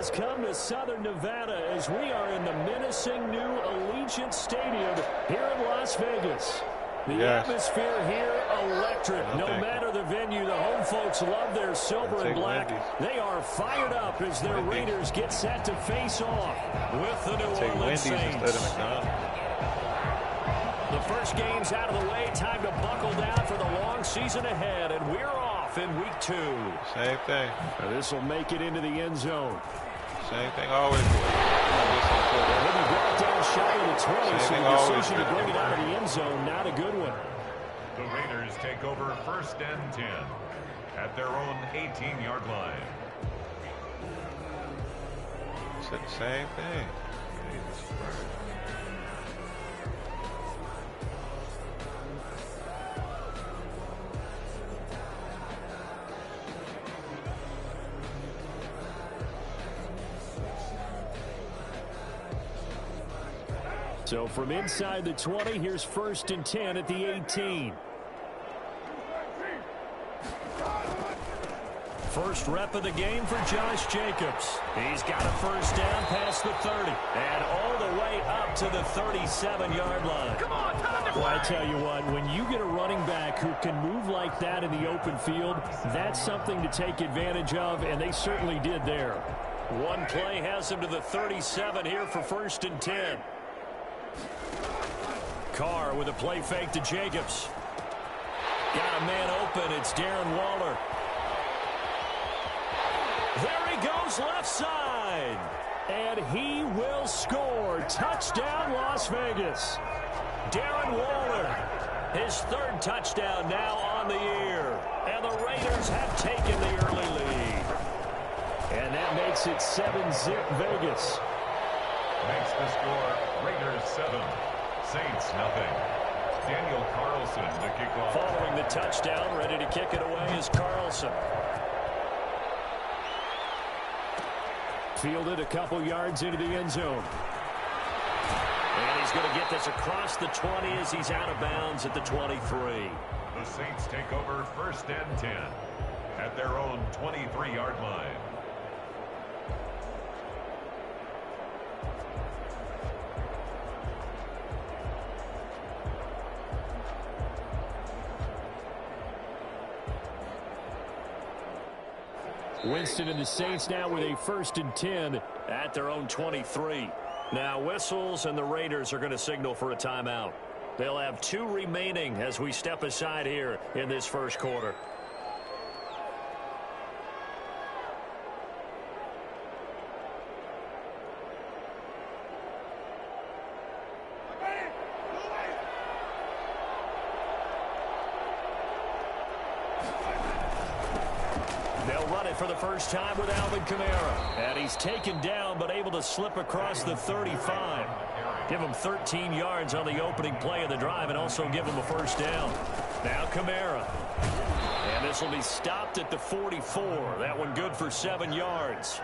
Has come to Southern Nevada as we are in the menacing new Allegiant Stadium here in Las Vegas. The atmosphere here electric. No matter the venue, the home folks love their silver and black. They are fired up as their Raiders get set to face off with the New Orleans Saints. The first game's out of the way. Time to buckle down for the long season ahead, and we're off in week 2. Same thing. This will make it into the end zone. Same thing always. He'll be brought down shy of the 20, so the decision to bring it out of the end zone, not a good one. The Raiders take over 1st and 10 at their own 18-yard line. Said the same thing. So from inside the 20, here's 1st and 10 at the 18. First rep of the game for Josh Jacobs. He's got a first down past the 30. And all the to the 37-yard line. Come on, time to Well, I tell you what, when you get a running back who can move like that in the open field, that's something to take advantage of, and they certainly did there. One play has him to the 37 here for 1st and 10. Carr with a play fake to Jacobs. Got a man open. It's Darren Waller. There he goes left side. And he will score. Touchdown, Las Vegas. Darren Waller, his 3rd touchdown now on the year. And the Raiders have taken the early lead. And that makes it 7-zip Vegas. Makes the score Raiders 7, Saints nothing. Daniel Carlson to kick off. Following the touchdown, ready to kick it away is Carlson. Fielded a couple yards into the end zone. And he's going to get this across the 20 as he's out of bounds at the 23. The Saints take over 1st and 10 at their own 23-yard line. Winston and the Saints now with a 1st and 10 at their own 23. Now whistles and the Raiders are going to signal for a timeout. They'll have 2 remaining as we step aside here in this 1st quarter. For the first time with Alvin Kamara. And he's taken down but able to slip across the 35. Give him 13 yards on the opening play of the drive and also give him a 1st down. Now Kamara. And this will be stopped at the 44. That one good for 7 yards.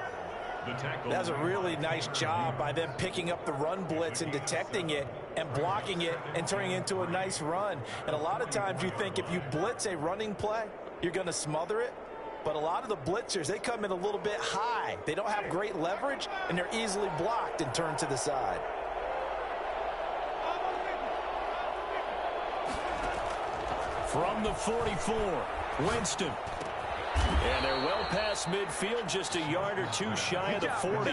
That's a really nice job by them picking up the run blitz and detecting it and blocking it and turning it into a nice run. And a lot of times you think if you blitz a running play, you're going to smother it. But a lot of the blitzers, they come in a little bit high. They don't have great leverage, and they're easily blocked and turned to the side. From the 44, Winston. And they're well past midfield, just a yard or 2 shy of the 40.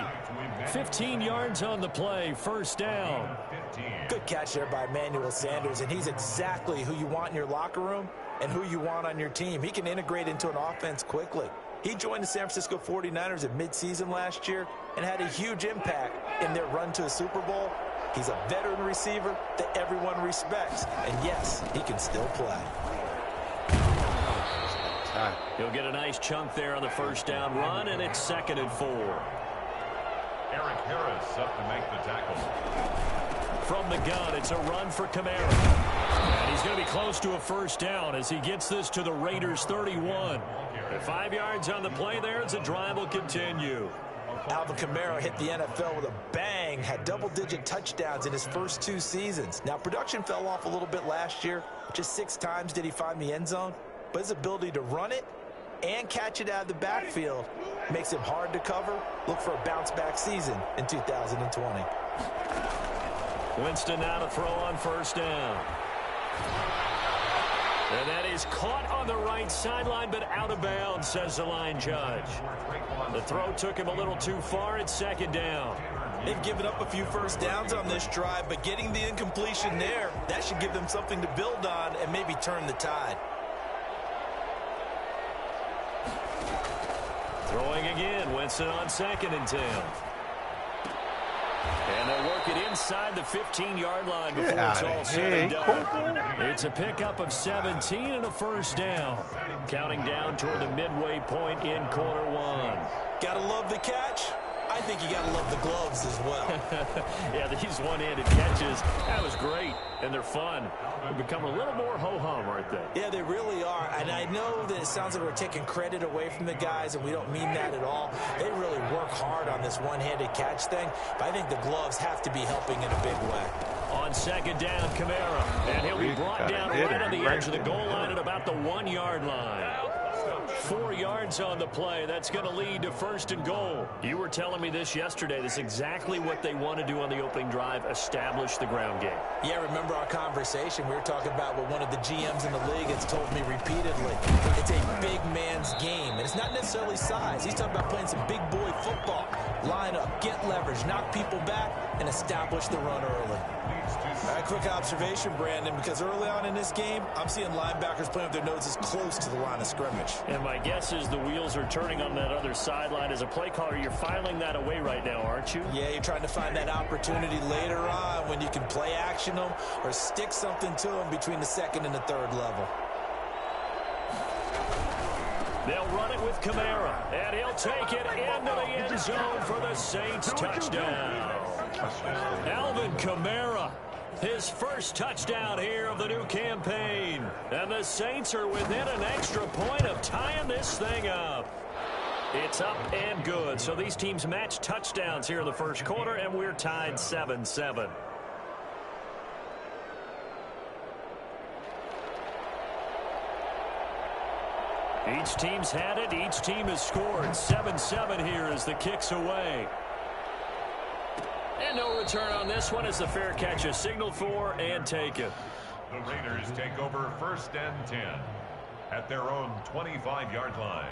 15 yards on the play, 1st down. Good catch there by Emmanuel Sanders, and he's exactly who you want in your locker room and who you want on your team. He can integrate into an offense quickly. He joined the San Francisco 49ers at midseason last year and had a huge impact in their run to a Super Bowl. He's a veteran receiver that everyone respects. And yes, he can still play. He'll get a nice chunk there on the 1st down run, and it's 2nd and 4. Eric Harris up to make the tackle. From the gun, it's a run for Kamara. And he's going to be close to a 1st down as he gets this to the Raiders' 31. 5 yards on the play there as the drive will continue. Alvin Kamara hit the NFL with a bang, had double-digit touchdowns in his first 2 seasons. Now, production fell off a little bit last year. Just 6 times did he find the end zone. But his ability to run it and catch it out of the backfield makes him hard to cover. Look for a bounce-back season in 2020. Winston now to throw on 1st down. And that is caught on the right sideline, but out of bounds, says the line judge. The throw took him a little too far. It's 2nd down. They've given up a few 1st downs on this drive, but getting the incompletion there, that should give them something to build on and maybe turn the tide. Throwing again, Winston on 2nd and 10. And they'll work it inside the 15-yard line before it's all said and done. It's a pickup of 17 and a 1st down. Counting down toward the midway point in quarter 1. Gotta love the catch. I think you gotta love the gloves as well. Yeah, these one-handed catches, that was great, and they're fun. They've become a little more ho-hum, aren't they? Yeah, they really are, and I know that it sounds like we're taking credit away from the guys, and we don't mean that at all. They really work hard on this one-handed catch thing, but I think the gloves have to be helping in a big way. On 2nd down, Kamara, and he'll be brought down right on the edge of the goal line at about the 1-yard line. 4 yards on the play. That's going to lead to 1st and goal. You were telling me this yesterday. This is exactly what they want to do on the opening drive, establish the ground game. Yeah, remember our conversation? We were talking about what one of the GMs in the league has told me repeatedly. It's a big man's game, and it's not necessarily size. He's talking about playing some big boy football. Line up, get leverage, knock people back, and establish the run early. All right, quick observation, Brandon, because early on in this game, I'm seeing linebackers playing with their noses close to the line of scrimmage. And my guess is the wheels are turning on that other sideline. As a play caller, you're filing that away right now, aren't you? Yeah, you're trying to find that opportunity later on when you can play action them or stick something to them between the 2nd and the 3rd level. They'll run it with Kamara, and he'll take it into the end zone for the Saints touchdown. Alvin Kamara, his first touchdown here of the new campaign. And the Saints are within an extra point of tying this thing up. It's up and good. So these teams match touchdowns here in the first quarter, and we're tied 7-7. Each team's had it. Each team has scored. 7-7 here as the kick's away. And no return on this one as the fair catch is signaled for and taken. The Raiders take over 1st and 10 at their own 25-yard line.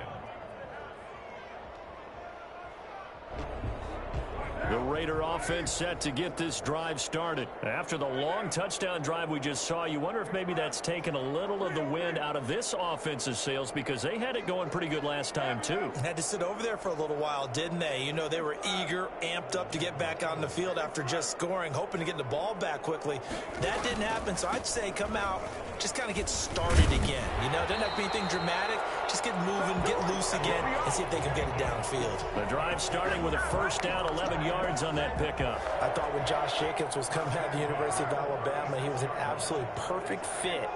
The Raider offense set to get this drive started. After the long touchdown drive we just saw, you wonder if maybe that's taken a little of the wind out of this offense's sails because they had it going pretty good last time, too. Had to sit over there for a little while, didn't they? You know, they were eager, amped up to get back on the field after just scoring, hoping to get the ball back quickly. That didn't happen, so I'd say come out, just kind of get started again. You know, doesn't have to be anything dramatic. Just get moving, get loose again, and see if they can get it downfield. The drive starting with a 1st down, 11 yards on that pickup. I thought when Josh Jacobs was coming out of the University of Alabama, he was an absolutely perfect fit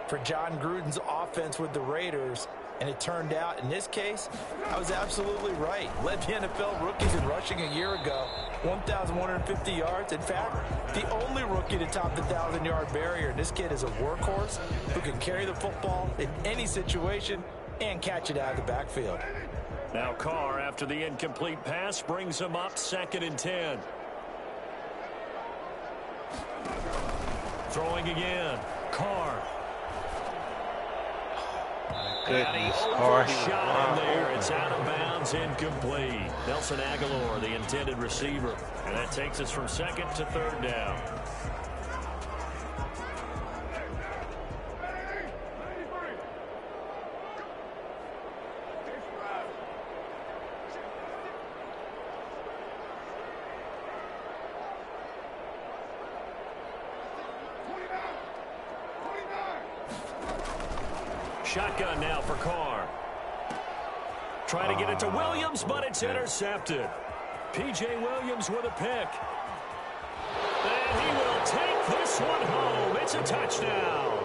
for John Gruden's offense with the Raiders. And it turned out, in this case, I was absolutely right. Led the NFL rookies in rushing a year ago, 1,150 yards. In fact, the only rookie to top the 1,000-yard barrier. This kid is a workhorse who can carry the football in any situation and catch it out of the backfield. Now Carr, after the incomplete pass, brings him up 2nd and 10. Throwing again. Carr. Shot in there. It's out of bounds, incomplete. Nelson Aguilar, the intended receiver. And that takes us from 2nd to 3rd down. Shotgun now for Carr. Trying to get it to Williams, but it's intercepted. P.J. Williams with a pick. And he will take this one home. It's a touchdown.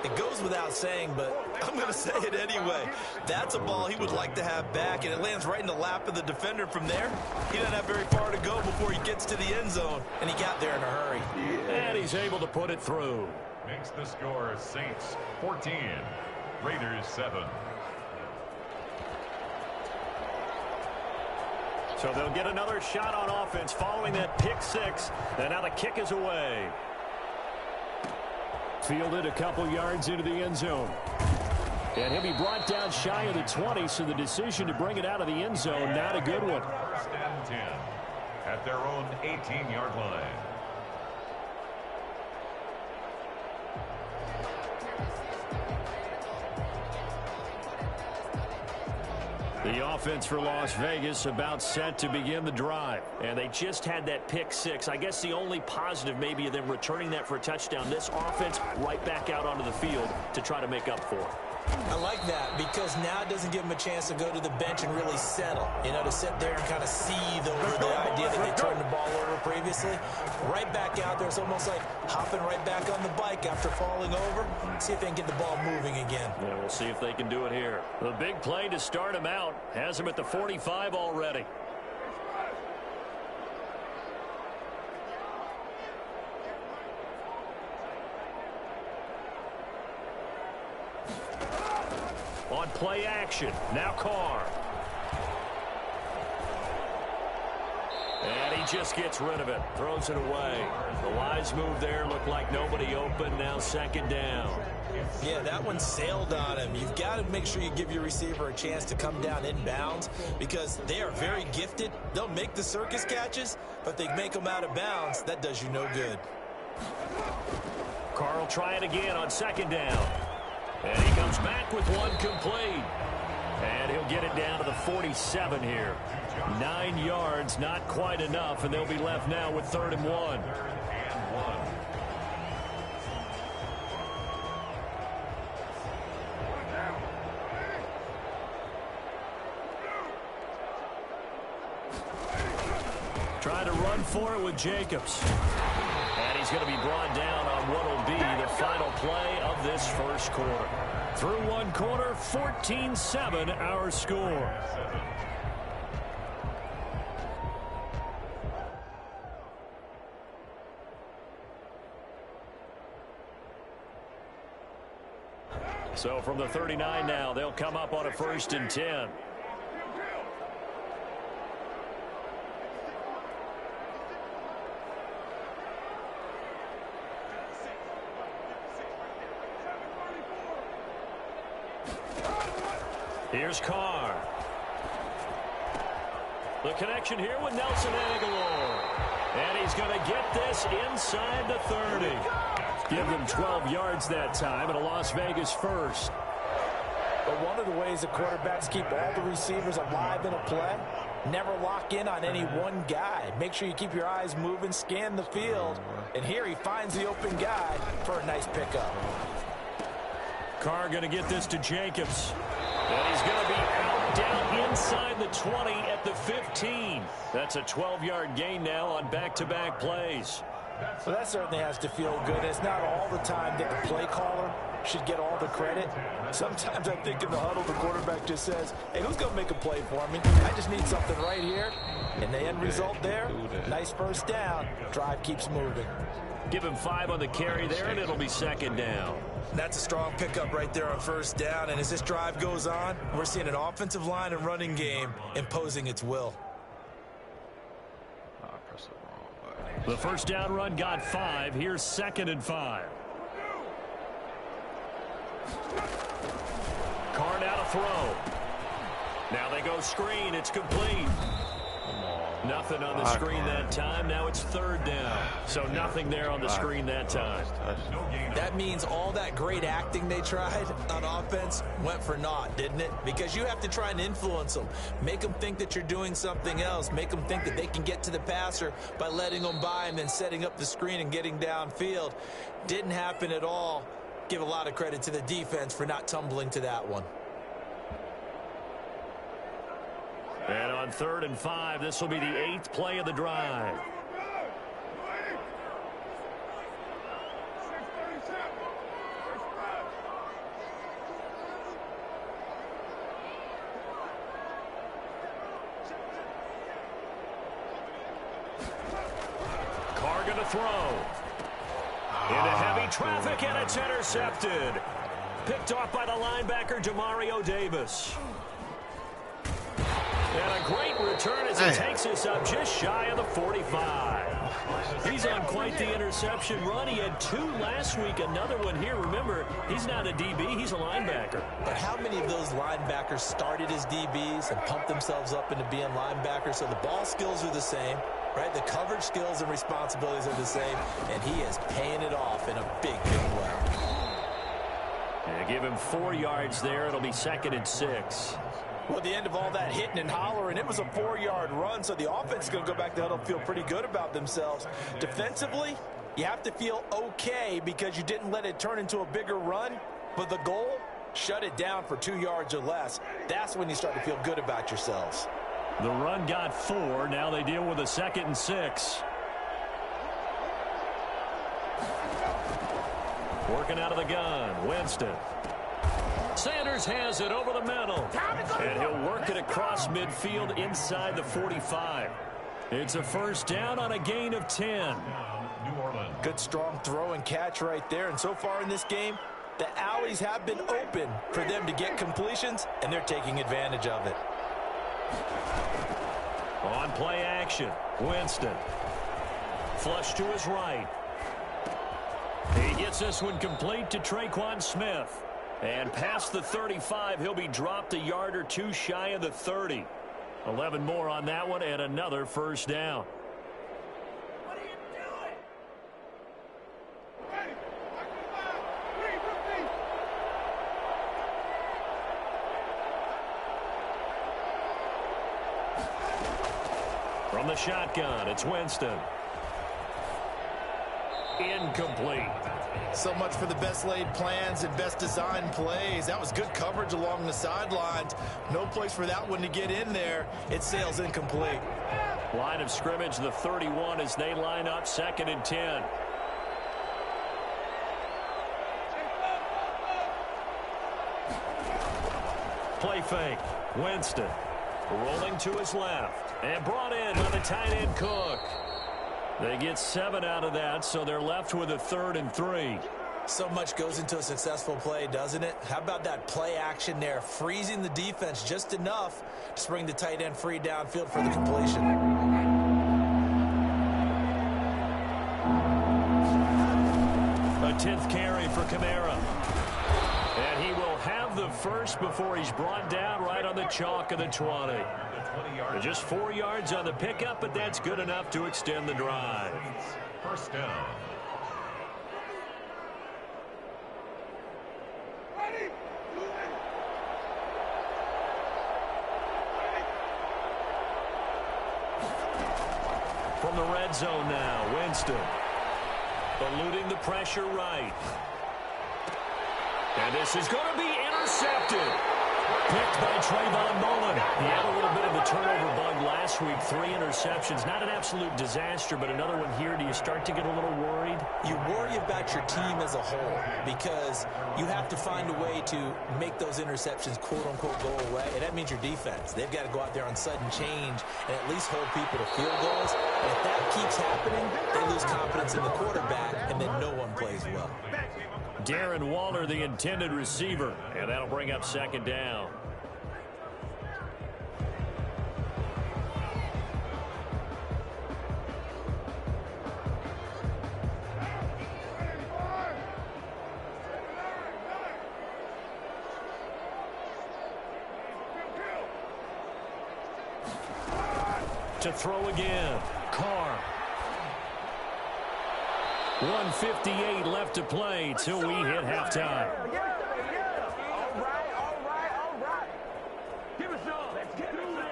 It goes without saying, but I'm going to say it anyway. That's a ball he would like to have back, and it lands right in the lap of the defender. From there, he doesn't have very far to go before he gets to the end zone, and he got there in a hurry. And he's able to put it through. Makes the score Saints 14, Raiders 7. So they'll get another shot on offense following that pick six. And now the kick is away. Fielded a couple yards into the end zone. And he'll be brought down shy of the 20, so the decision to bring it out of the end zone, not a good one. 1st and 10 at their own 18-yard line. The offense for Las Vegas about set to begin the drive. And they just had that pick six. I guess the only positive maybe of them returning that for a touchdown. This offense right back out onto the field to try to make up for it. I like that because now it doesn't give them a chance to go to the bench and really settle. You know, to sit there and kind of seethe over the idea that they turned the ball over previously. Right back out there. It's almost like hopping right back on the bike after falling over. See if they can get the ball moving again. Yeah, we'll see if they can do it here. The big play to start him out has him at the 45 already. On play action. Now Carr. And he just gets rid of it. Throws it away. The wise move there. Looked like nobody open. Now second down. Yeah, that one sailed on him. You've got to make sure you give your receiver a chance to come down inbounds because they are very gifted. They'll make the circus catches, but they make them out of bounds. That does you no good. Carr will try it again on second down. And he comes back with one complete. And he'll get it down to the 47 here. 9 yards, not quite enough, and they'll be left now with 3rd and 1. Trying to run for it with Jacobs. And he's going to be brought down on what will be the final play of this first quarter. Through one quarter, 14-7 our score. So from the 39 now, they'll come up on a 1st and 10. Here's Carr. The connection here with Nelson Aguilar. And he's going to get this inside the 30. Give them 12 yards that time, and a Las Vegas first. But one of the ways the quarterbacks keep all the receivers alive in a play, never lock in on any one guy. Make sure you keep your eyes moving, scan the field. And here he finds the open guy for a nice pickup. Carr going to get this to Jacobs. And he's going to be out down inside the 20 at the 15. That's a 12-yard gain now on back-to-back plays. So that certainly has to feel good. It's not all the time that the play caller should get all the credit. Sometimes I think in the huddle the quarterback just says, hey, who's going to make a play for me? I just need something right here. And the end result there, nice first down. Drive keeps moving. Give him 5 on the carry there, and it'll be second down. That's a strong pickup right there on first down. And as this drive goes on, we're seeing an offensive line and running game imposing its will. The first down run got 5. Here's 2nd and 5. Carr now to throw. Now they go screen. It's complete. Nothing on the screen that time. Now it's 3rd down. So nothing there on the screen that time. That means all that great acting they tried on offense went for naught, didn't it? Because you have to try and influence them. Make them think that you're doing something else. Make them think that they can get to the passer by letting them by and then setting up the screen and getting downfield. Didn't happen at all. Give a lot of credit to the defense for not tumbling to that one. And on 3rd and 5, this will be the 8th play of the drive. Carr going to throw. Into heavy traffic, and it's intercepted. Picked off by the linebacker, Demario Davis. And a great return as he takes us up just shy of the 45. He's on quite the interception run. He had 2 last week, another one here. Remember, he's not a DB, he's a linebacker. But how many of those linebackers started as DBs and pumped themselves up into being linebackers? So the ball skills are the same, right? The coverage skills and responsibilities are the same, and he is paying it off in a big, big way. Yeah, give him 4 yards there. It'll be 2nd and 6. Well, at the end of all that hitting and hollering, it was a 4-yard run, so the offense is going to go back to huddle and feel pretty good about themselves. Defensively, you have to feel okay because you didn't let it turn into a bigger run, but the goal, shut it down for 2 yards or less. That's when you start to feel good about yourselves. The run got 4. Now they deal with a 2nd and 6. Working out of the gun, Winston. Sanders has it over the middle. And he'll work it across midfield inside the 45. It's a first down on a gain of 10. Good strong throw and catch right there. And so far in this game, The alleys have been open for them to get completions, and they're taking advantage of it. On play action, Winston. Flush to his right. He gets this one complete to Traquan Smith. And past the 35, he'll be dropped a yard or two shy of the 30. 11 more on that one and another first down. What are you doing? From the shotgun, it's Winston. Incomplete. So much for the best laid plans and best designed plays. That was good coverage along the sidelines. No place for that one to get in there. It sails incomplete. Line of scrimmage, the 31 as they line up 2nd and 10. Play fake. Winston rolling to his left and brought in by the tight end Cook. They get 7 out of that, so they're left with a 3rd and 3. So much goes into a successful play, doesn't it? How about that play action there, freezing the defense just enough to bring the tight end free downfield for the completion. A 10th carry for Kamara. And he will have the first before he's brought down right on the chalk of the 20. Just 4 yards on the pickup, but that's good enough to extend the drive. First down. From the red zone now, Winston. Eluding the pressure right. And this is going to be intercepted. Picked by Trayvon Mullen. He had a little bit of a turnover bug last week. 3 interceptions. Not an absolute disaster, but another one here. Do you start to get a little worried? You worry about your team as a whole because you have to find a way to make those interceptions, quote-unquote, go away. And that means your defense. They've got to go out there on sudden change and at least hold people to field goals. And if that keeps happening, they lose confidence in the quarterback, and then no one plays well. Darren Waller, the intended receiver, and that'll bring up 2nd down. To throw again, Carr. 1:58 left to play till we hit halftime. All right. Give us all. Let's get through this.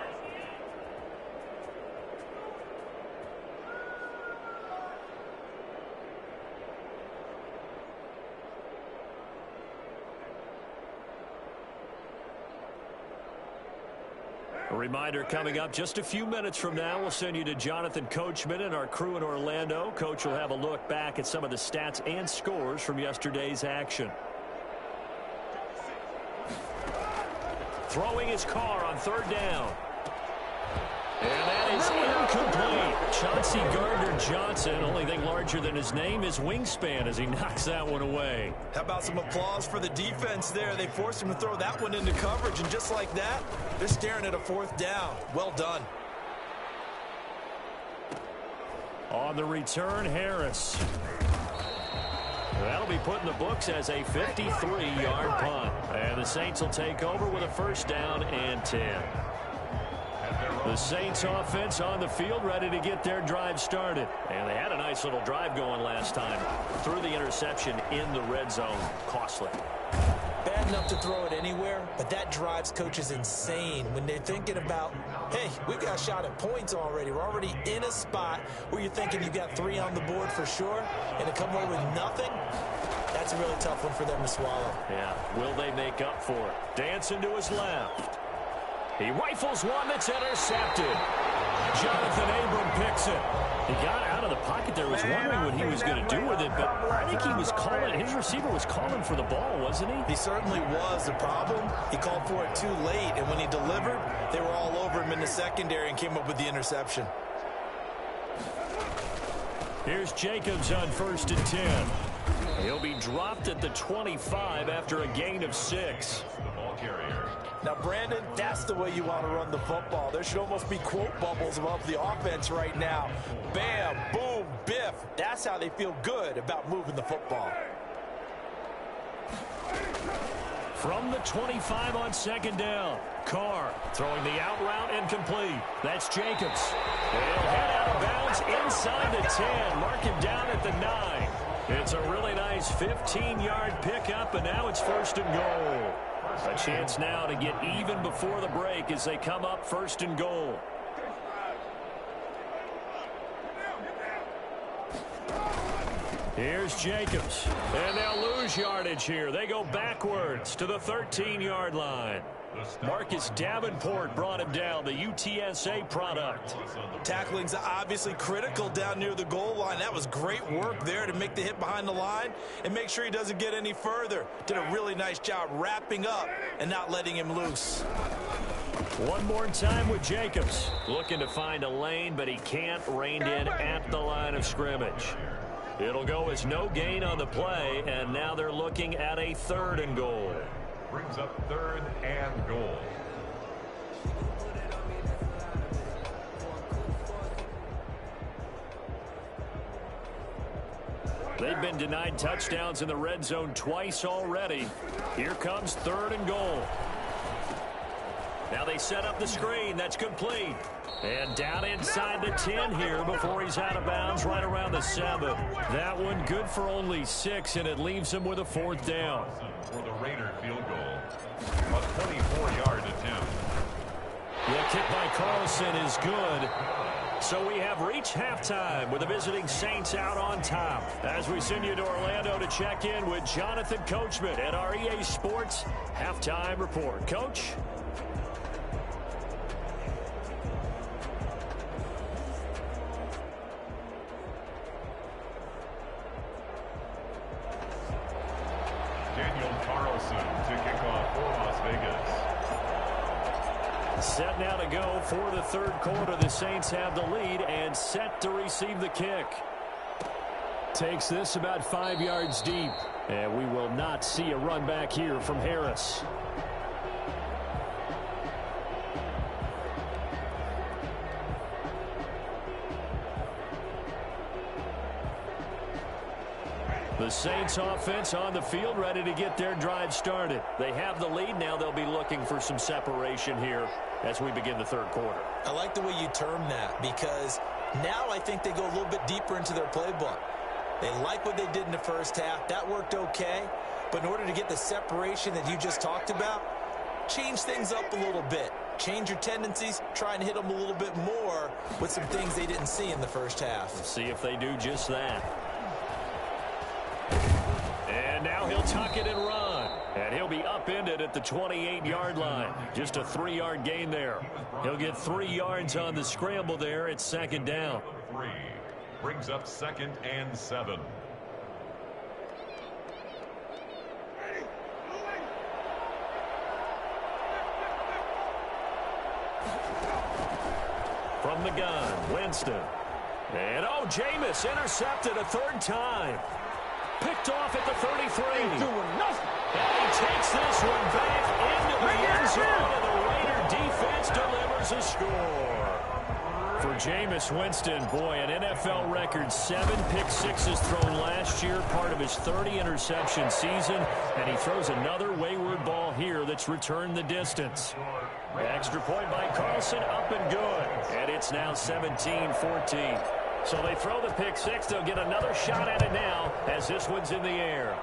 A reminder coming up just a few minutes from now, we'll send you to Jonathan Coachman and our crew in Orlando. Coach will have a look back at some of the stats and scores from yesterday's action. Throwing his car on 3rd down. And that is incomplete. Chauncey Gardner-Johnson, only thing larger than his name is wingspan as he knocks that one away. How about some applause for the defense there? They forced him to throw that one into coverage, and just like that, they're staring at a 4th down. Well done. On the return, Harris. That'll be put in the books as a 53-yard punt. And the Saints will take over with a 1st down and 10. The Saints offense on the field ready to get their drive started. And they had a nice little drive going last time. Threw the interception in the red zone. Costly. Bad enough to throw it anywhere, but that drives coaches insane when they're thinking about, hey, we've got a shot at points already. We're already in a spot where you're thinking you've got 3 on the board for sure, and to come away with nothing, that's a really tough one for them to swallow. Yeah, will they make up for it? Dancing to his left. He rifles one that's intercepted. Jonathan Abram picks it. He got out of the pocket there, was wondering what he was going to do with it, but I think he was calling, his receiver was calling for the ball, wasn't he? He certainly was. The problem, he called for it too late, and when he delivered, they were all over him in the secondary and came up with the interception. Here's Jacobs on 1st and 10. He'll be dropped at the 25 after a gain of 6. The ball carrier. Now, Brandon, that's the way you want to run the football. There should almost be quote bubbles above the offense right now. Bam, boom, biff. That's how they feel good about moving the football. From the 25 on second down, Carr throwing the out route incomplete. That's Jacobs. He'll head out of bounds inside the 10. Mark him down at the 9. It's a really nice 15-yard pickup, and now it's 1st and goal. A chance now to get even before the break as they come up 1st and goal. Here's Jacobs, and they'll lose yardage here. They go backwards to the 13-yard line. Marcus Davenport brought him down, the UTSA product. Tackling's obviously critical down near the goal line. That was great work there to make the hit behind the line and make sure he doesn't get any further. Did a really nice job wrapping up and not letting him loose. One more time with Jacobs. Looking to find a lane, but he can't rein in at the line of scrimmage. It'll go as no gain on the play, and now they're looking at a 3rd and goal. Brings up 3rd and goal. They've been denied touchdowns in the red zone twice already. Here comes 3rd and goal. Now they set up the screen. That's complete. And down inside the 10 here before he's out of bounds right around the 7. That one good for only 6, and it leaves him with a 4th down. For the Raider field goal. A 24-yard attempt. The kick by Carlson is good. So we have reached halftime with the visiting Saints out on top. As we send you to Orlando to check in with Jonathan Coachman at our EA Sports Halftime Report. Coach? Set now to go for the 3rd quarter. The Saints have the lead and set to receive the kick. Takes this about 5 yards deep. And we will not see a run back here from Harris. The Saints offense on the field ready to get their drive started. They have the lead. Now they'll be looking for some separation here as we begin the 3rd quarter. I like the way you term that because now I think they go a little bit deeper into their playbook. They like what they did in the first half. That worked okay. But in order to get the separation that you just talked about, change things up a little bit. Change your tendencies, try and hit them a little bit more with some things they didn't see in the first half. Let's see if they do just that. And now he'll tuck it and run. And he'll be upended at the 28-yard line. Just a 3-yard gain there. He'll get 3 yards on the scramble there at 2nd down. 3 brings up 2nd and 7. From the gun, Winston. And Jameis intercepted a 3rd time. Picked off at the 33. Ain't doing nothing. And he takes this one back into the end zone, and the Raider defense delivers a score. For Jameis Winston, boy, an NFL record 7 pick-6s thrown last year, part of his 30-interception season, and he throws another wayward ball here that's returned the distance. Extra point by Carlson, up and good, and it's now 17-14. So they throw the pick-6. They'll get another shot at it now as this one's in the air.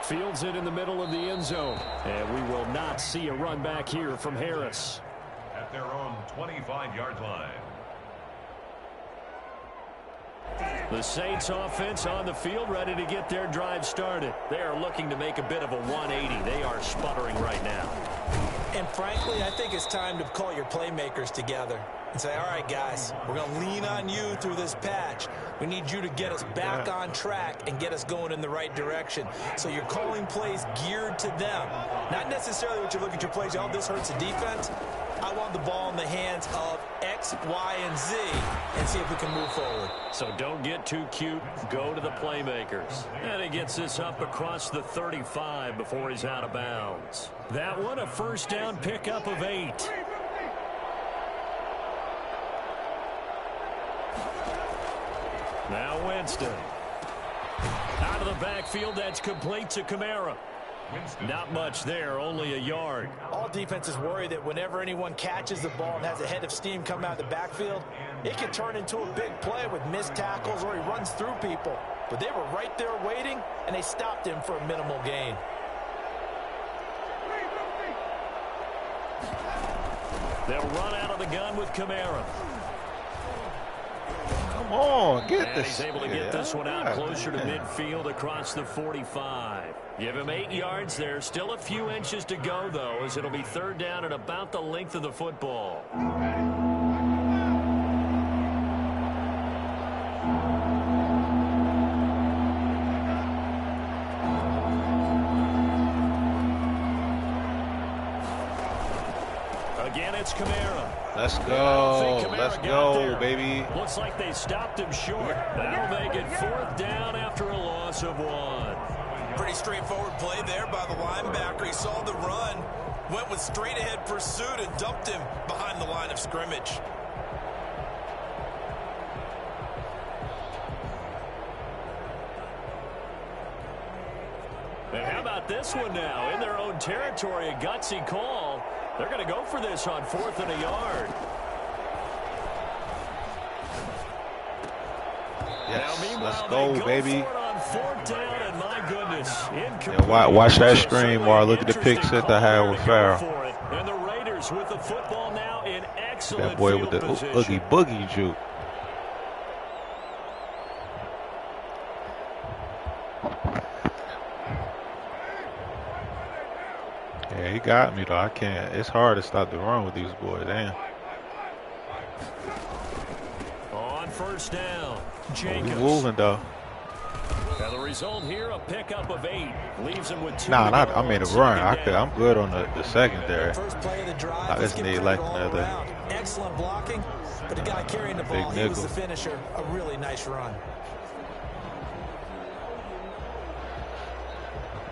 Fields it in the middle of the end zone. And we will not see a run back here from Harris. At their own 25-yard line. The Saints offense on the field ready to get their drive started. They are looking to make a bit of a 180. They are sputtering right now. And frankly, I think it's time to call your playmakers together and say, all right, guys, we're going to lean on you through this patch. We need you to get us back on track and get us going in the right direction. So you're calling plays geared to them. Not necessarily what you look at your plays, oh, this hurts the defense. I want the ball in the hands of X, Y, and Z and see if we can move forward. So don't get too cute. Go to the playmakers. And he gets this up across the 35 before he's out of bounds. That one a first down pickup of 8. Now Winston. Out of the backfield, that's complete to Kamara. Not much there, only a yard. All defenses worry that whenever anyone catches the ball and has a head of steam come out of the backfield, it can turn into a big play with missed tackles or he runs through people. But they were right there waiting, and they stopped him for a minimal gain. They'll run out of the gun with Kamara. Come on, get and this. He's able to get this one out closer to midfield across the 45. Give him 8 yards there. Still a few inches to go, though, as it'll be third down at about the length of the football. Again, it's Kamara. Let's go. Let's go, baby. Looks like they stopped him short. That'll make it fourth down after a loss of 1. Pretty straightforward play there by the linebacker. He saw the run, went with straight-ahead pursuit, and dumped him behind the line of scrimmage. And how about this one now? In their own territory, a gutsy call. They're going to go for this on 4th and a yard. Yes, let's go, baby. On 4th down, and my goodness, yeah, watch that stream while I look at the pick set I had with Farrell. And the Raiders with the football now in excellent that boy with the oogie boogie juke. Yeah, he got me though. I can't. It's hard to stop the run with these boys. Damn. On first down, Jacobs. He's moving though. Now the result here, a pickup of 8, leaves him with 2. Nah, I made a run. I'm good on the secondary. First play of the drive, I just need like another. Excellent blocking, but the guy carrying the ball, he was the finisher. A really nice run.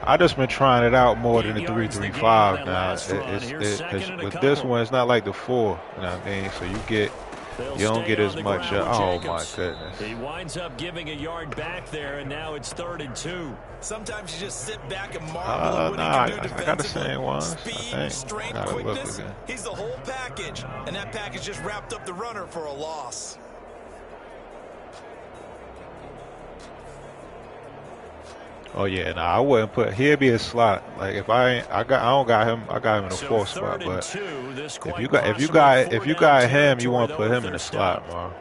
I just been trying it out more than the 3-3-5 now. With this one, it's not like the 4. You know what I mean? So you don't get as much. Oh my goodness! He winds up giving a yard back there, and now it's 3rd and 2. Sometimes you just sit back and marvel at what he can do defensively. I got the same one. Speed, strength, quickness. He's the whole package, and that package just wrapped up the runner for a loss. Oh yeah, I wouldn't put. He'd be a slot. Like if I don't got him. I got him in a 4th spot. But if you got him, you want to put him in a slot, man.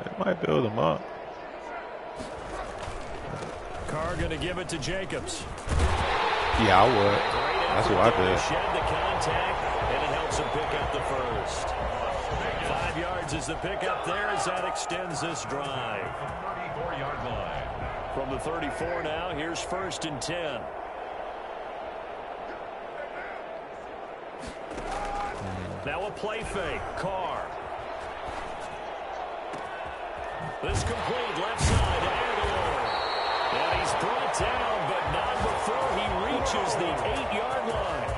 It might build him up. Carr going to give it to Jacobs. Yeah, I would. That's what I did. Shed the contact, and it helps him pick up the first. 5 yards is the pickup there as that extends this drive. 34-yard line. From the 34 now, here's 1st and 10. Now a play fake. Carr. This complete left side. And he's brought down, but not before he reaches the 8-yard line.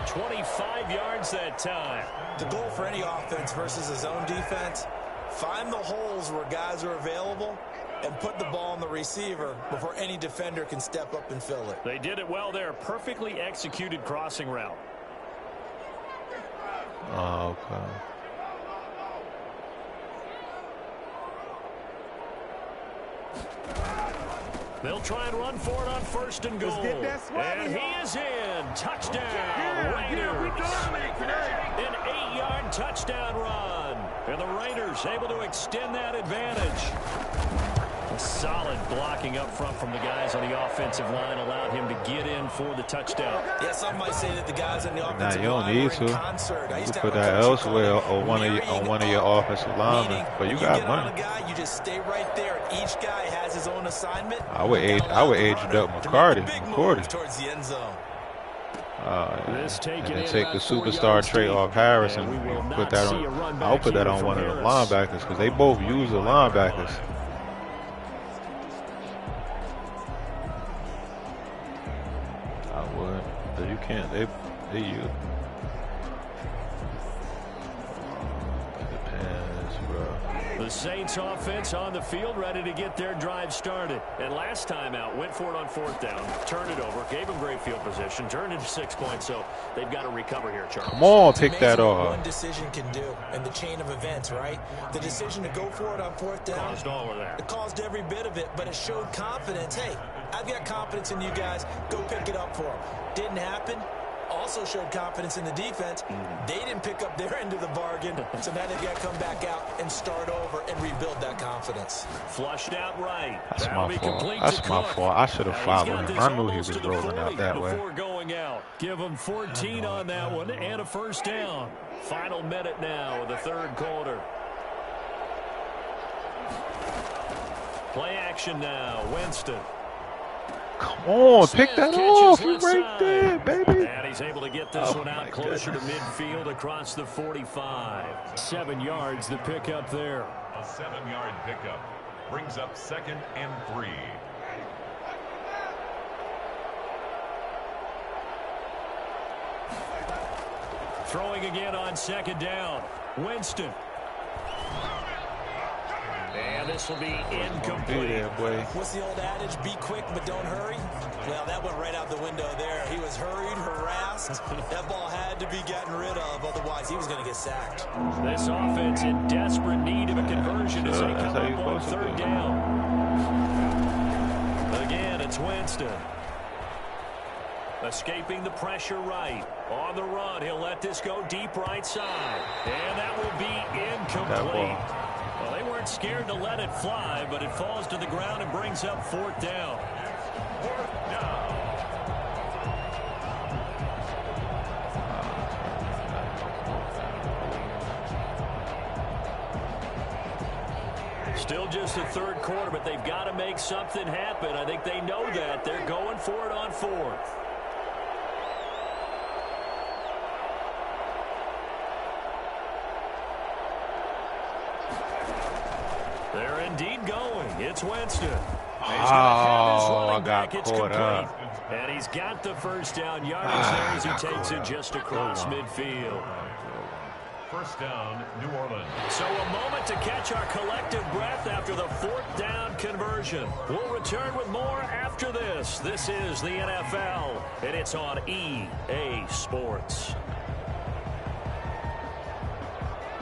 25 yards that time. The goal for any offense versus his own defense, find the holes where guys are available and put the ball on the receiver before any defender can step up and fill it. They did it well there. Perfectly executed crossing route. Oh, okay. They'll try and run for it on 1st and goal. And he is in. Touchdown, Raiders. An 8-yard touchdown run. And the Raiders able to extend that advantage. Solid blocking up front from the guys on the offensive line allowed him to get in for the touchdown. Yeah, some might say that the guys on the offensive you don't line need were to. in concert. You put that elsewhere on one of your offensive linemen, but you got money. On a guy, you just stay right there. Each guy has his own assignment. I would age up McCarty towards the end zone. And then take the superstar trait off Harris and put that on. I'll put that on one of the linebackers because they both use the linebackers. I would, but you can't. They use. Depends, bro. The Saints offense on the field ready to get their drive started. And last time out, went for it on 4th down, turned it over, gave them great field position, turned it 6 points, so they've got to recover here, Charles. Come on, pick that off. One decision can do in the chain of events, right? The decision to go for it on 4th down. Caused all of that. It caused every bit of it, but it showed confidence. Hey, I've got confidence in you guys. Go pick it up for them. Didn't happen. Also showed confidence in the defense. They didn't pick up their end of the bargain, so now they've got to come back out and start over and rebuild that confidence. Flushed out right. That's my fault. That's my fault. I should have followed him. I knew he was rolling out that way. Before going out, give him 14 on that one and a 1st down. Final minute now of the 3rd quarter. Play action now. Winston. Come on, pick that off. You're right there, baby. And he's able to get this one out closer to midfield across the 45. 7 yards, the pickup there. A 7-yard pickup brings up 2nd and 3. Throwing again on 2nd down. Winston. And this will be incomplete. What's the old adage? Be quick, but don't hurry. Well, that went right out the window there. He was hurried, harassed. That ball had to be gotten rid of, otherwise he was going to get sacked. This offense in desperate need of a conversion as they come up on 3rd down. Again, it's Winston. Escaping the pressure right. On the run, he'll let this go deep right side. And that will be incomplete. Well, they weren't scared to let it fly, but it falls to the ground and brings up 4th down. 4th down. Still just the 3rd quarter, but they've got to make something happen. I think they know that. They're going for it on 4th. They're indeed going. It's Winston. I got caught up. And he's got the 1st down yardage there as he takes it just across midfield. 1st down, New Orleans. So a moment to catch our collective breath after the 4th down conversion. We'll return with more after this. This is the NFL, and it's on EA Sports.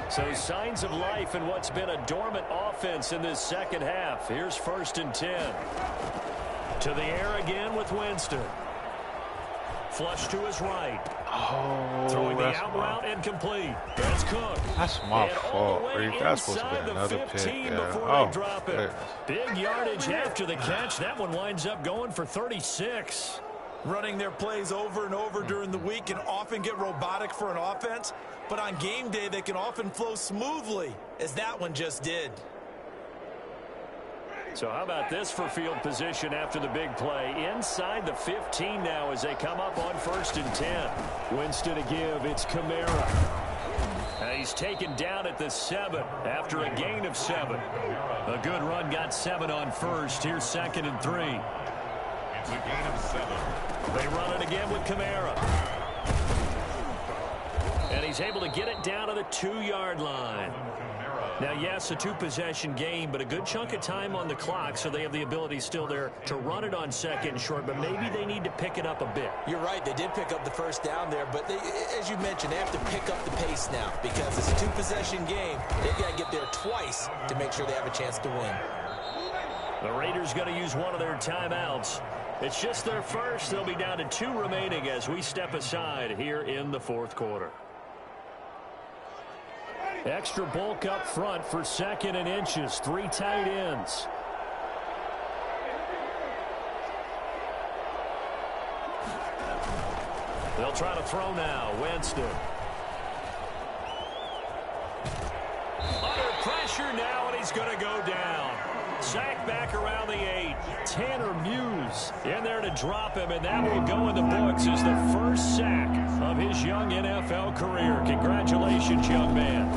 So signs of life in what's been a dormant offense in this 2nd half. Here's 1st and 10. To the air again with Winston. Flush to his right. Throwing the out route incomplete. That's Cook. That's my fault. That's supposed to be another pick. Yeah. Drop it. Big yardage after the catch. That one winds up going for 36. Running their plays over and over during the week can often get robotic for an offense, but on game day they can often flow smoothly, as that one just did. So how about this for field position after the big play? Inside the 15 now as they come up on 1st and 10. Winston to give. It's Kamara. And he's taken down at the 7 after a gain of 7. A good run got 7 on 1st. Here's 2nd and 3. It's a gain of 7. They run it again with Kamara. And he's able to get it down to the 2-yard line. Now, yes, a 2-possession game, but a good chunk of time on the clock, so they have the ability still there to run it on 2nd and short, but maybe they need to pick it up a bit. You're right. They did pick up the 1st down there, but they, as you mentioned, they have to pick up the pace now because it's a 2-possession game. They've got to get there twice to make sure they have a chance to win. The Raiders going to use one of their timeouts. It's just their first. They'll be down to 2 remaining as we step aside here in the 4th quarter. Extra bulk up front for 2nd and inches. 3 tight ends. try to throw now. Winston. Under pressure now, and he's going to go down. Sack back around the 8. Tanner Muse in there to drop him, and that will go in the books as the first sack of his young NFL career. Congratulations, young man.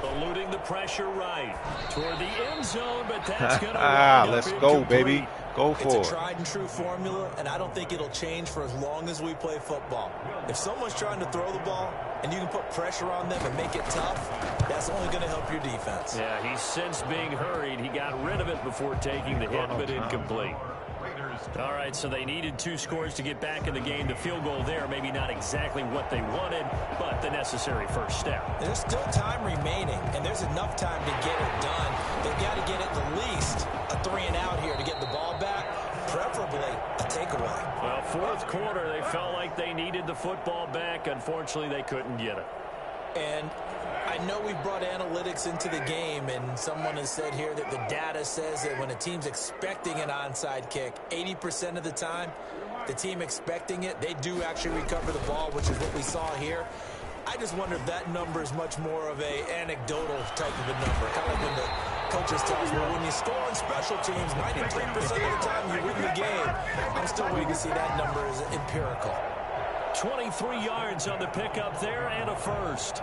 Eluding the pressure right toward the end zone, but that's going to let's go, baby. Go for it. It's a tried and true formula, and I don't think it'll change for as long as we play football. If someone's trying to throw the ball and you can put pressure on them and make it tough, that's only going to help your defense. Yeah, he's since being hurried. He got rid of it before taking the hit, but incomplete. All right, so they needed 2 scores to get back in the game. The field goal there, maybe not exactly what they wanted, but the necessary first step. There's still time remaining, and there's enough time to get it done. They've got to get at the least a 3-and-out here to get the ball back, preferably a takeaway. Well, fourth quarter, they felt like they needed the football back. Unfortunately, they couldn't get it. And I know we brought analytics into the game, and someone has said here that the data says that when a team's expecting an onside kick, 80% of the time, the team expecting it, they do actually recover the ball, which is what we saw here. I just wonder if that number is much more of a anecdotal type of a number, kind of like when the coaches tell us, well, when you score on special teams, 93% of the time you win the game. I'm still waiting to see that number as empirical. 23 yards on the pickup there and a first.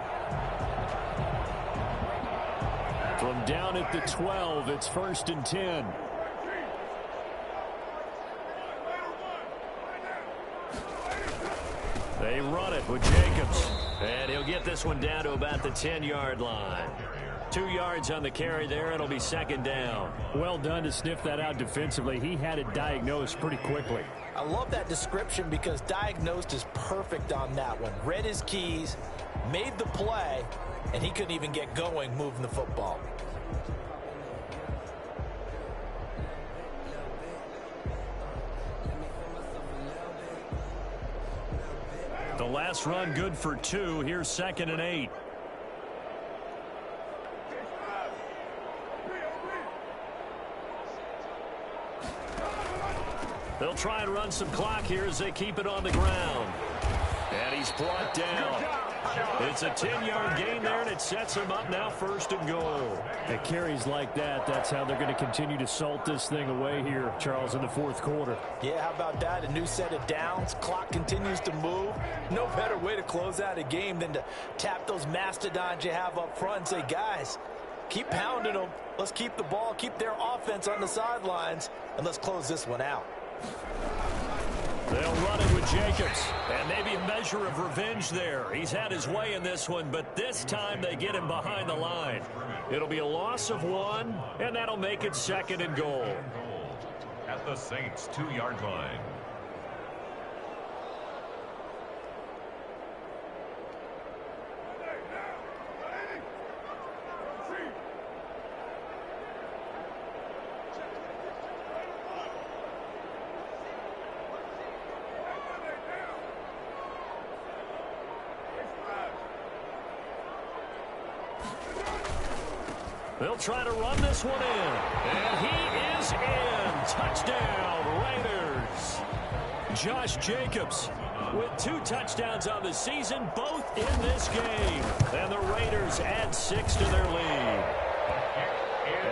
From down at the 12, it's 1st and 10. They run it with Jacobs. And he'll get this one down to about the 10-yard line. 2 yards on the carry there. It'll be 2nd down. Well done to sniff that out defensively. He had it diagnosed pretty quickly. I love that description because diagnosed is perfect on that one. Read his keys, made the play, and he couldn't even get going moving the football. The last run good for 2. Here's 2nd and 8. They'll try and run some clock here as they keep it on the ground. And he's brought down. It's a 10-yard gain there, and it sets him up now 1st and goal. At carries like that, that's how they're going to continue to salt this thing away here, Charles, in the 4th quarter. Yeah, how about that? A new set of downs. Clock continues to move. No better way to close out a game than to tap those mastodons you have up front and say, guys, keep pounding them. Let's keep the ball, keep their offense on the sidelines, and let's close this one out. They'll run it with Jacobs, and maybe a measure of revenge there. He's had his way in this one, but this time they get him behind the line. It'll be a loss of 1, and that'll make it 2nd and goal. At the Saints' 2-yard line. They'll try to run this one in. And he is in. Touchdown, Raiders. Josh Jacobs with 2 touchdowns on the season, both in this game. And the Raiders add 6 to their lead.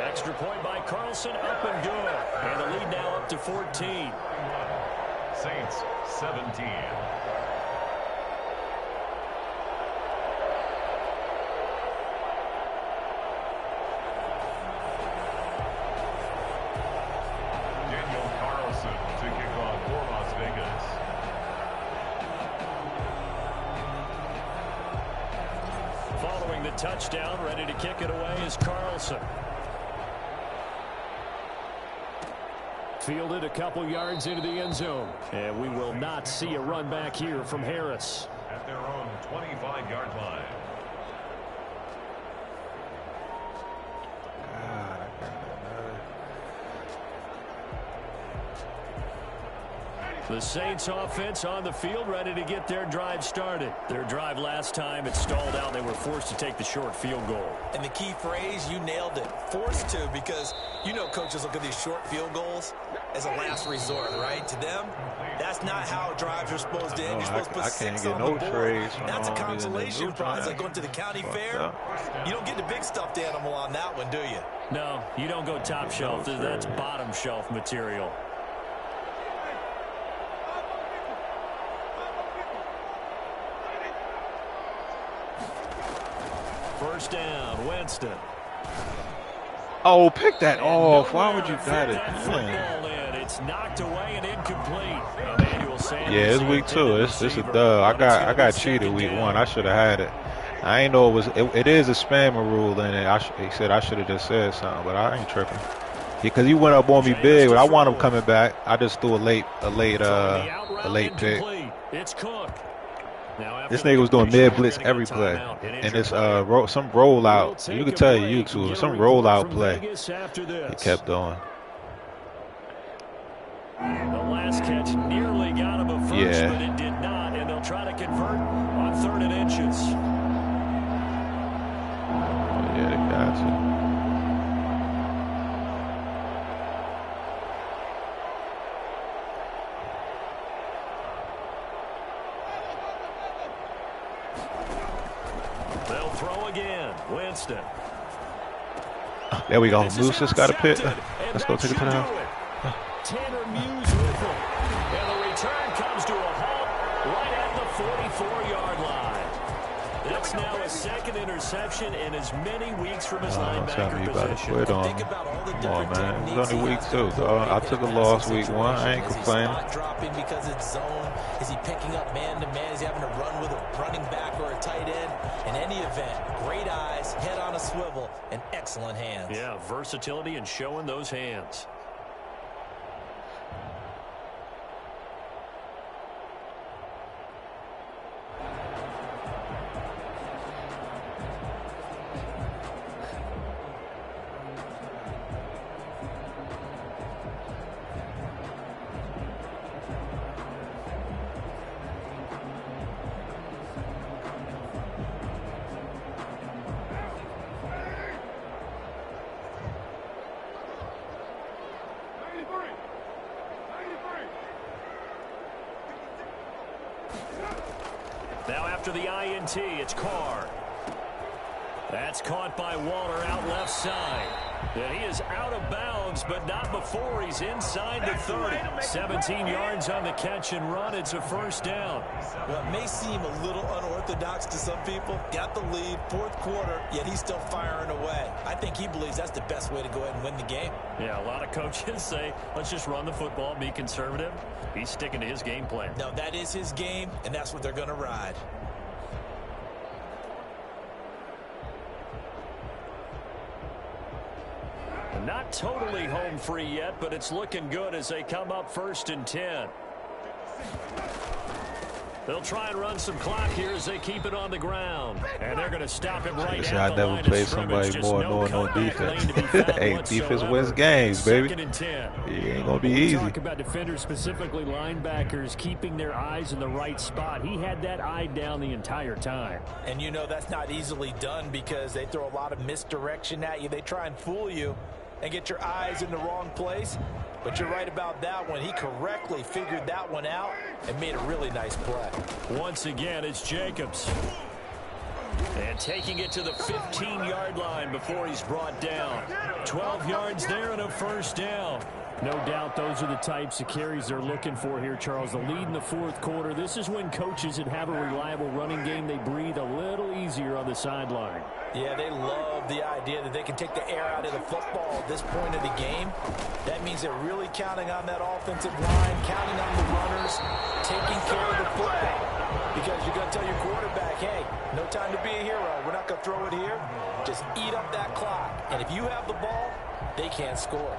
Extra point by Carlson, up and good. And the lead now up to 14. Saints 17. Touchdown, ready to kick it away is Carlson. Fielded a couple yards into the end zone. And we will not see a run back here from Harris. At their own 25-yard line. The Saints offense on the field, ready to get their drive started. Their drive last time, it stalled out. They were forced to take the short field goal. And the key phrase, you nailed it, forced to, because you know coaches look at these short field goals as a last resort, right? To them, that's not how drives are supposed to end. You're supposed to put 6 on the board. That's a consolation prize, like going to the county fair. You don't get the big stuffed animal on that one, do you? No, you don't go top shelf. That's bottom shelf material. First down, Winston. Oh, pick that off. Why would you got it? It's knocked away and incomplete. Yeah, it's week 2. It's a dub. I got cheated week 1. I should have had it. I ain't know it is a spammer rule in it. He said I should have just said something, but I ain't tripping. Because he went up on me big, but I want him coming back. I just threw a late pick. It's Cook. This nigga was doing mid blitz every play, and it's some rollout. You can tell you YouTube some rollout play. He kept doing. The last catch nearly got him a first, but it did not, and they'll try to convert on 3rd and inches. Oh yeah, they got you. Winston. There we go. Moose just got a pit. Let's go take it to the house. Tanner Muse with him. And the return comes to a halt right at the 44-yard line. That's now a 2nd interception in as many weeks from his linebacker position. Quit on. Come on, man. It's only week 2. I took a loss week 1. I ain't complaining. Is he dropping because it's zone? Is he picking up man-to-man? Is he having to run with a running back or a tight end? In any event, great eyes, head on a swivel, and excellent hands. Yeah, versatility and showing those hands. Now after the INT, it's Carr. That's caught by Waller out left side. And he is out of bounds, but not before he's inside the 30. 17 yards on the catch and run. It's a first down. Well, it may seem a little unorthodox to some people. Got the lead, 4th quarter, yet he's still firing away. I think he believes that's the best way to go ahead and win the game. Yeah, a lot of coaches say, let's just run the football, be conservative. He's sticking to his game plan. No, that is his game, and that's what they're going to ride. Not totally home free yet, but it's looking good as they come up 1st and 10. They'll try and run some clock here as they keep it on the ground. And they're going to stop it right at the line of scrimmage. I never played somebody more knowing on defense. Hey, defense wins games, baby. It ain't going to be easy. Talk about defenders, specifically linebackers, keeping their eyes in the right spot. He had that eye down the entire time. And you know that's not easily done because they throw a lot of misdirection at you. They try and fool you and get your eyes in the wrong place. But you're right about that one. He correctly figured that one out and made a really nice play. Once again, it's Jacobs. And taking it to the 15-yard line before he's brought down. 12 yards there and a first down. No doubt those are the types of carries they're looking for here, Charles. The lead in the 4th quarter. This is when coaches that have a reliable running game, they breathe a little easier on the sideline. Yeah, they love the idea that they can take the air out of the football at this point of the game. That means they're really counting on that offensive line, counting on the runners, taking care of the football. Because you're going to tell your quarterback, hey, no time to be a hero. We're not going to throw it here. Just eat up that clock. And if you have the ball, they can't score.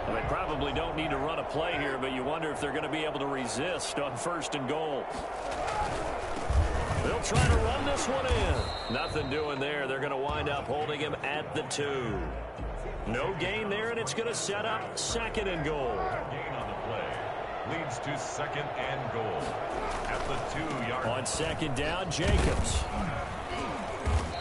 Well, they probably don't need to run a play here, but you wonder if they're going to be able to resist on 1st and goal. They'll try to run this one in. Nothing doing there. They're going to wind up holding him at the 2. No gain there, and it's going to set up 2nd and goal. Gain on the play leads to 2nd and goal at the 2-yard line. On 2nd down, Jacobs.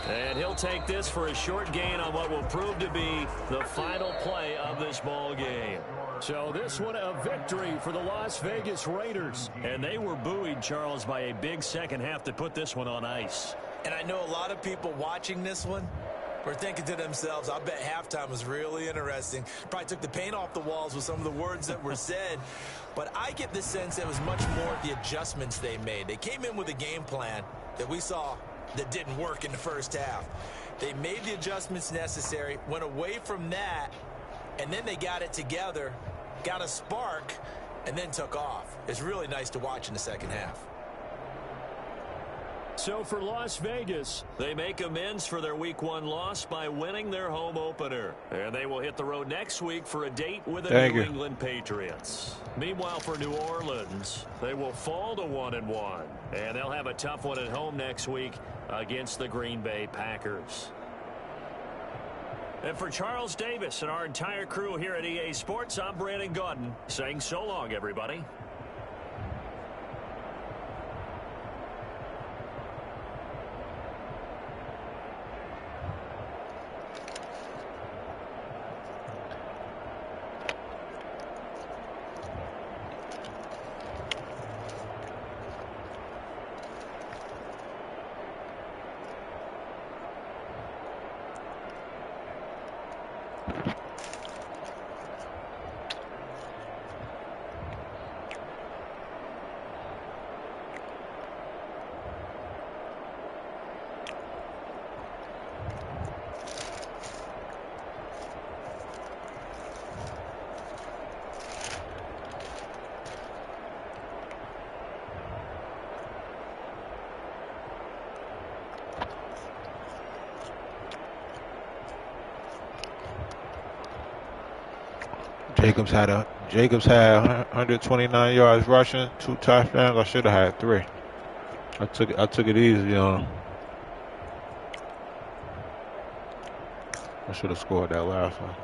And he'll take this for a short gain on what will prove to be the final play of this ball game. So this one a victory for the Las Vegas Raiders. And they were buoyed, Charles, by a big second half to put this one on ice. And I know a lot of people watching this one were thinking to themselves, I bet halftime was really interesting. Probably took the paint off the walls with some of the words that were said. But I get the sense it was much more the adjustments they made. They came in with a game plan that we saw that didn't work in the first half. They made the adjustments necessary, went away from that, and then they got it together, got a spark, and then took off. It's really nice to watch in the second half. So for Las Vegas, they make amends for their Week 1 loss by winning their home opener. And they will hit the road next week for a date with the New England Patriots. Meanwhile, for New Orleans, they will fall to 1-1. And they'll have a tough one at home next week against the Green Bay Packers. And for Charles Davis and our entire crew here at EA Sports, I'm Brandon Gaudin saying so long, everybody. Jacobs had 129 yards rushing, 2 touchdowns. I should have had 3. I took it easy on him. I should have scored that last one.